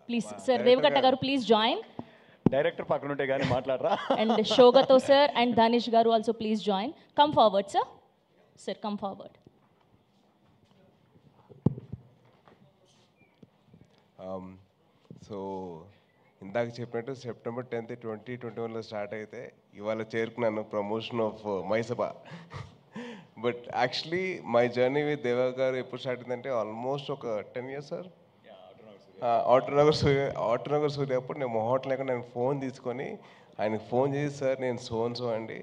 Please, sir, Devagatta garu, please join. Director పక్కన ఉంటే కానీ మాట్లాడరా. And Shogato sir and Danish garu also please join. Come forward, sir. Sir, come forward. So ఇందాక చెప్పినట్టు September 10th 2021లో start అయితే ఇవాళ చేరుకున్నాను promotion of Mysabha. But actually my journey with Deva garu ఎప్పుడు స్టార్ట్ అయిందంటే ఆల్మోస్ట్ ఒక 10 years సార్. ఆటోనగర్ సూర్య అప్పుడు నేను మొహోట్ లేక నేను ఫోన్ తీసుకొని ఆయనకు ఫోన్ చేసి సార్ నేను సో అండి,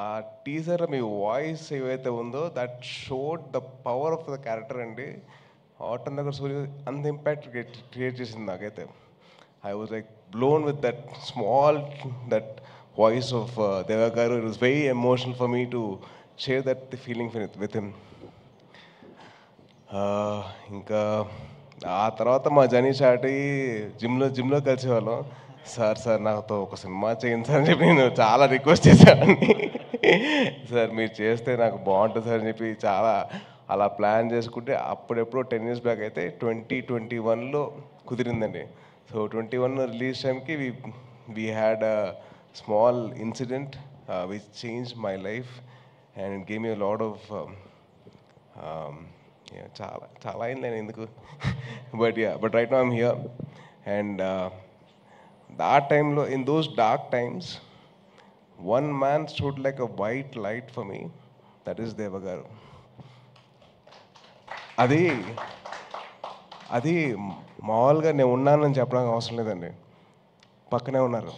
ఆ టీజర్ మీ వాయిస్ ఏవైతే ఉందో that showed the power of the character అండి. ఆటోనగర్ సూర్య అంత ఇంపాక్ట్ క్రియేట్ చేసింది నాకైతే. I was like blown with that voice of Deva garu. It was very emotional for me to share that the feeling with him. ఇంకా ఆ తర్వాత మా journey start అయ్యి జిమ్లో కలిసేవాళ్ళం. సార్ నాతో ఒక సినిమా చేయండి సార్ అని చెప్పి నేను చాలా రిక్వెస్ట్ చేశానండి. సార్ మీరు చేస్తే నాకు బాగుంటుంది సార్ అని చెప్పి చాలా అలా ప్లాన్ చేసుకుంటే అప్పుడెప్పుడో 10 years బ్యాక్ అయితే 2021లో కుదిరిందండి. సో 21 రిలీజ్ టైంకి we had a small incident which change my life and it gave me a lot of చాలా అయింది నేను ఎందుకు but right now I'm here. And ఆ టైంలో in those dark times one man stood like a white light for me, that is దేవ గారు. అది మామూలుగా నేను ఉన్నానని చెప్పడానికి అవసరం లేదండి, పక్కనే ఉన్నారు.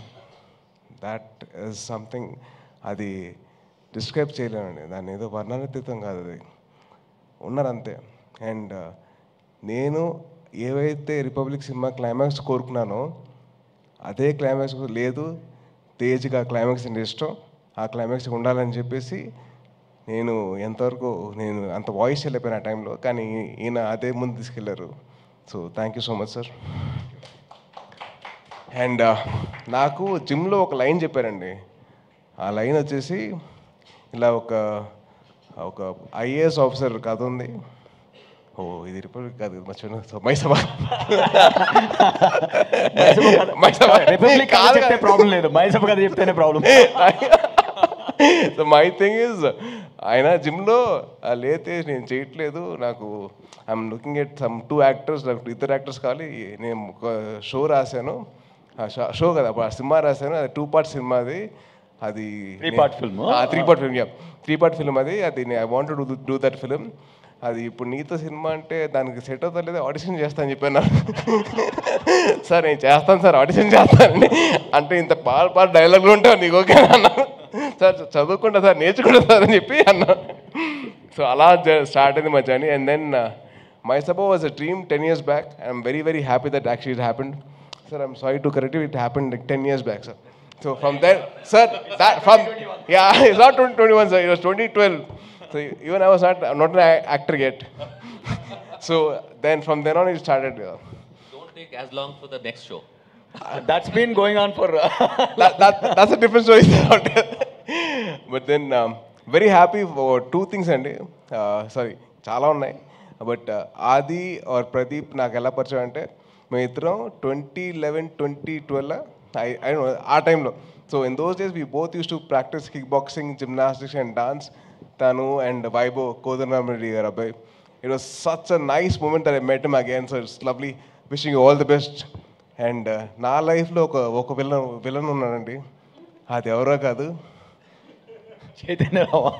దాట్ ఈజ్ సంథింగ్, అది డిస్క్రైబ్ చేయలేనండి, దాన్ని ఏదో వర్ణనాతీతం కాదు, అది ఉన్నారంతే. అండ్ నేను ఏవైతే రిపబ్లిక్ సినిమా క్లైమాక్స్ కోరుకున్నానో అదే క్లైమాక్స్ లేదు, తేజ్గా ఆ క్లైమాక్స్ అంటే ఇష్టం, ఆ క్లైమాక్స్ ఉండాలని చెప్పేసి నేను నేను అంత వాయిస్ వెళ్ళిపోయాను ఆ టైంలో. కానీ ఈయన అదే ముందు తీసుకెళ్లారు. So thank you so much sir. And నాకు జిమ్లో ఒక లైన్ చెప్పారండి. ఆ లైన్ వచ్చేసి ఇలా ఒక ఐఏఎస్ ఆఫీసర్ కథ ఉంది. ఇది రిపబ్లిక్ కాదు, మర్చిపోయిన మైసభ. రిపబ్లిక్ చెప్తే ప్రాబ్లం లేదు, మైసభ కథ చెప్తేనే problem. So my thing is ఆయన జిమ్లో లేతే నేను చేయట్లేదు, నాకు I'm looking at some 2 actors, నాకు 2 actors కావాలి. నేను ఒక షో రాశాను, షో కదా సినిమా రాశాను, అది 2 part సినిమా, అది 3 part film. 3 part film అది I want to do that film. అది ఇప్పుడు నీతో సినిమా అంటే దానికి సెట్ అవుతా లేదా, ఆడిషన్ చేస్తా అని చెప్పాను. సార్ నేను చేస్తాను సార్, ఆడిషన్ చేస్తానండి అంటే ఇంత పాట డైలాగులు ఉంటావు నీకు ఓకే అన్నా. సార్ చదువుకుంటా సార్, నేర్చుకుంటా సార్ అని చెప్పి అన్నా. సో అలా స్టార్ట్ అయింది మా journey. And then Mysabha was a dream 10 years back. I'm very very happy that actually it happened. Sir I'm sorry to correct you, it happened like 10 years back sir. So from there, sir, it's not 2021 sir, it was 2012. So even I was not an actor yet. So then from then on it started. Don't take as long for the next show. That's been going on for that's a different story. But then very happy for 2 things అండి. Sorry చాలా ఉన్నాయి. But ఆది are Pradeep నాకు ఎలా పరిచయం అంటే, మేము ఇద్దరం 2011-2012 ఆ టైంలో. So in those days we both used to practice kick boxing, gymnastics and dance. తను అండ్ వైభవ్ కోదండరామిరెడ్డి గారు అబ్బాయి. It was such a nice moment that I met him again. So it's lovely, wishing you all the best. And నా లైఫ్లో ఒక villain ఉన్నాడండి, అది ఎవరో కాదు, చైతన్యరావు.